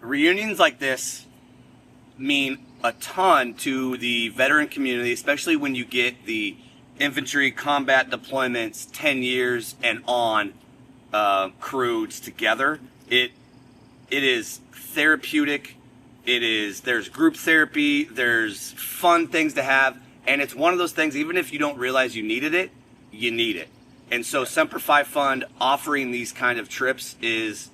reunions like this mean a ton to the veteran community, especially when you get the infantry combat deployments 10 years and on crews together. It is therapeutic. There's group therapy, there's fun things to have, and it's one of those things, even if you don't realize you needed it, you need it. And so Semper Fi Fund offering these kind of trips is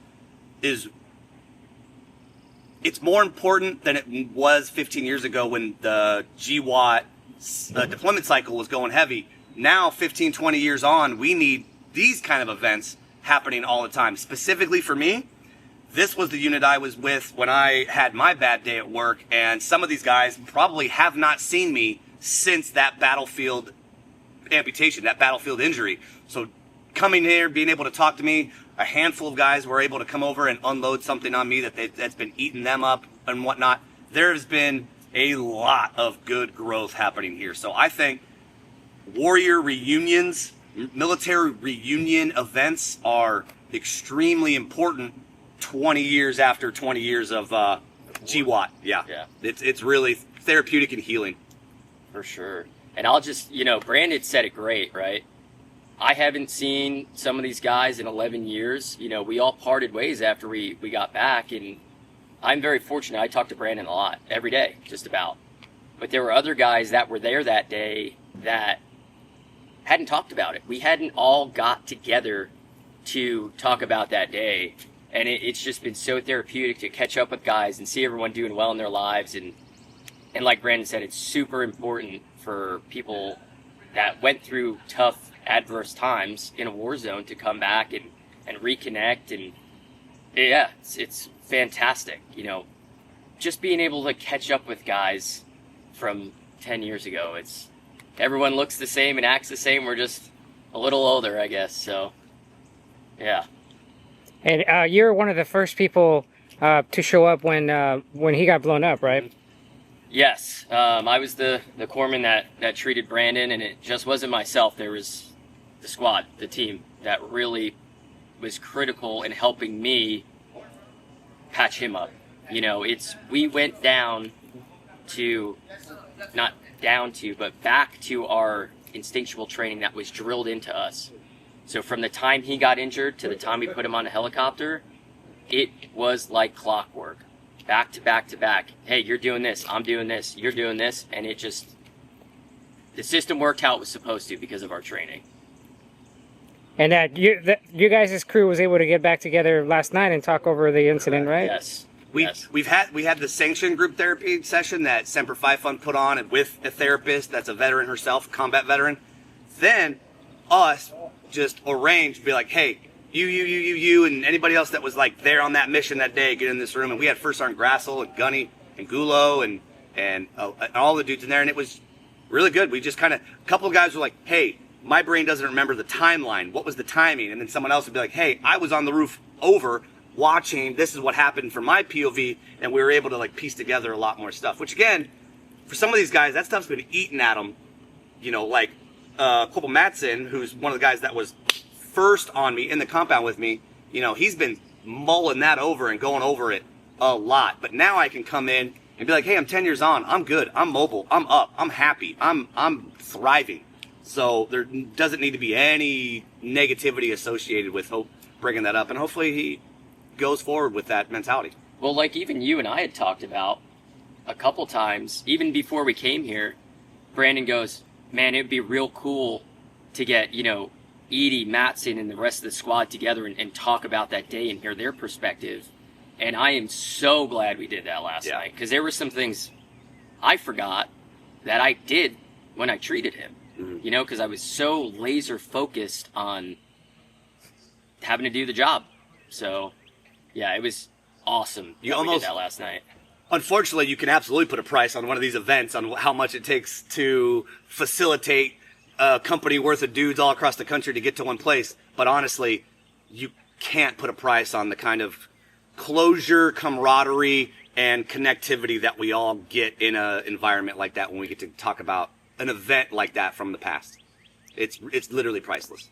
it's more important than it was 15 years ago when the GWAT deployment cycle was going heavy. Now, 15, 20 years on, we need these kind of events happening all the time. Specifically for me, this was the unit I was with when I had my bad day at work, and some of these guys probably have not seen me since that battlefield amputation, that battlefield injury. So coming here, being able to talk to me, a handful of guys were able to come over and unload something on me that's been eating them up and whatnot. There's been a lot of good growth happening here. So I think warrior reunions, military reunion events are extremely important 20 years after 20 years of GWAT. Yeah. It's really therapeutic and healing. For sure. And I'll just, Brandon said it great, right? I haven't seen some of these guys in 11 years. We all parted ways after we got back, and I'm very fortunate. I talk to Brandon a lot, every day, just about. But there were other guys that were there that day that hadn't talked about it. We hadn't all got together to talk about that day. And it's just been so therapeutic to catch up with guys and see everyone doing well in their lives. And like Brandon said, it's super important for people that went through tough, adverse times in a war zone to come back and reconnect. And yeah, it's fantastic. Just being able to catch up with guys from 10 years ago. Everyone looks the same and acts the same. We're just a little older, I guess. So, yeah. And you're one of the first people to show up when he got blown up, right? Yes. I was the corpsman that treated Brandon, and it just wasn't myself. There was the squad, the team, that really was critical in helping me patch him up. We went down to, not down to, but back to our instinctual training that was drilled into us. So from the time he got injured to the time we put him on a helicopter, it was like clockwork. Back to back to back. Hey, you're doing this, I'm doing this, you're doing this, and the system worked how it was supposed to because of our training. And you guys' crew was able to get back together last night and talk over the incident, right? Yes. We had the sanctioned group therapy session that Semper Fi Fund put on, and with a therapist that's a veteran herself, combat veteran. Then us just arranged, be like, hey, you, and anybody else that was like there on that mission that day, get in this room. And we had First Sergeant Grassel and Gunny and Gulo and all the dudes in there, and it was really good. We just a couple of guys were like, hey, my brain doesn't remember the timeline. What was the timing? And then someone else would be like, hey, I was on the roof over watching. This is what happened from my POV, and we were able to piece together a lot more stuff. Which again, for some of these guys, that stuff's been eating at them. Like Corporal Matson, who's one of the guys that was first on me in the compound with me. He's been mulling that over and going over it a lot. But now I can come in and be like, hey, I'm 10 years on. I'm good. I'm mobile. I'm up. I'm happy. I'm thriving. So there doesn't need to be any negativity associated with bringing that up. And hopefully he goes forward with that mentality. Well, like even you and I had talked about a couple times, even before we came here, Brandon goes, man, it'd be real cool to get, Edie, Matson, and the rest of the squad together and talk about that day and hear their perspective. And I am so glad we did that last night, because there were some things I forgot that I did when I treated him. Because I was so laser focused on having to do the job. So, yeah, it was awesome. We did that last night. Unfortunately, you can absolutely put a price on one of these events on how much it takes to facilitate a company worth of dudes all across the country to get to one place. But honestly, you can't put a price on the kind of closure, camaraderie, and connectivity that we all get in an environment like that when we get to talk about an event like that from the past. It's literally priceless.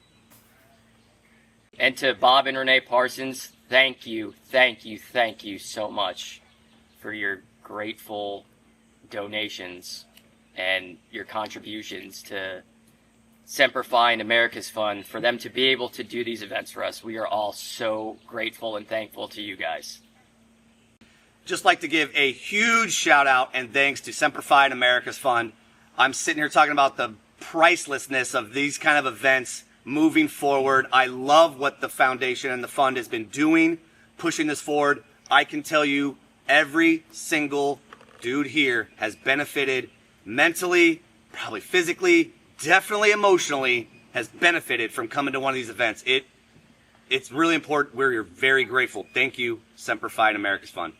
And to Bob and Renee Parsons, thank you, thank you, thank you so much for your grateful donations and your contributions to Semper Fi and America's Fund, for them to be able to do these events for us. We are all so grateful and thankful to you guys. Just like to give a huge shout out and thanks to Semper Fi and America's Fund. I'm sitting here talking about the pricelessness of these kind of events moving forward. I love what the foundation and the fund has been doing, pushing this forward. I can tell you every single dude here has benefited mentally, probably physically, definitely emotionally, has benefited from coming to one of these events. It's really important. We're very grateful. Thank you, Semper Fi and America's Fund.